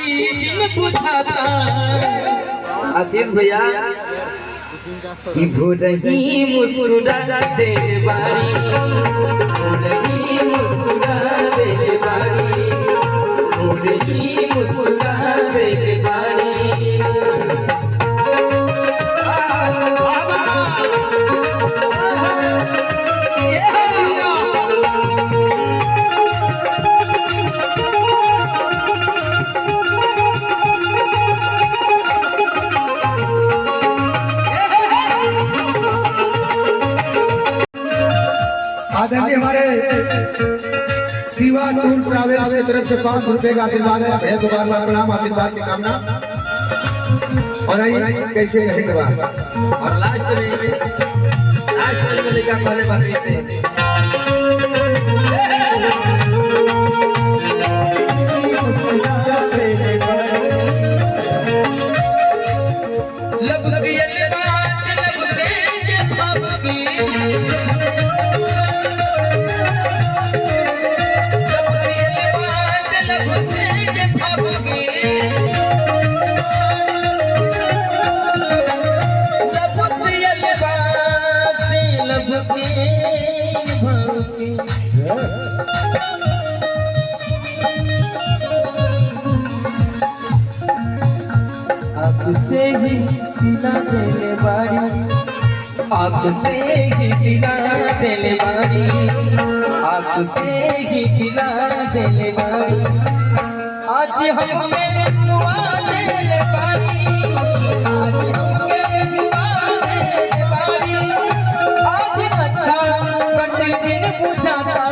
बुझाता आशीष भैया कि भोरही मुस्कुरा दे बारी भोरही मुस्कुरा दे बारी भोरही मुस्कुरा दे बारी आदरणीय हमारे शिवा टूर ट्रैवल्स की तरफ से 500 रुपए का आशीर्वाद है। भैया को बार बार प्रणाम, आशीर्वाद की कामना। और आइए कैसे रहेंगे बात और लास्ट में लेकर पहले बात से से ही पिला देने बारी आँख से ही पिला देने बारी आँख से ही पिला देने बारी आज हमें दुआ देने बारी आज हमें दुआ देने बारी आज अच्छा कटी दिन बुझाता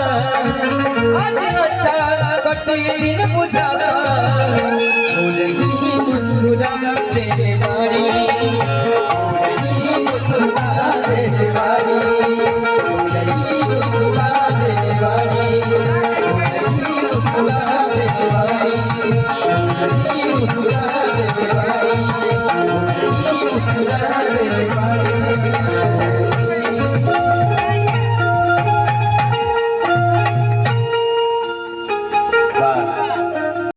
आज अच्छा कटी दिन बुझाता मुस्कुरा तेरे बारी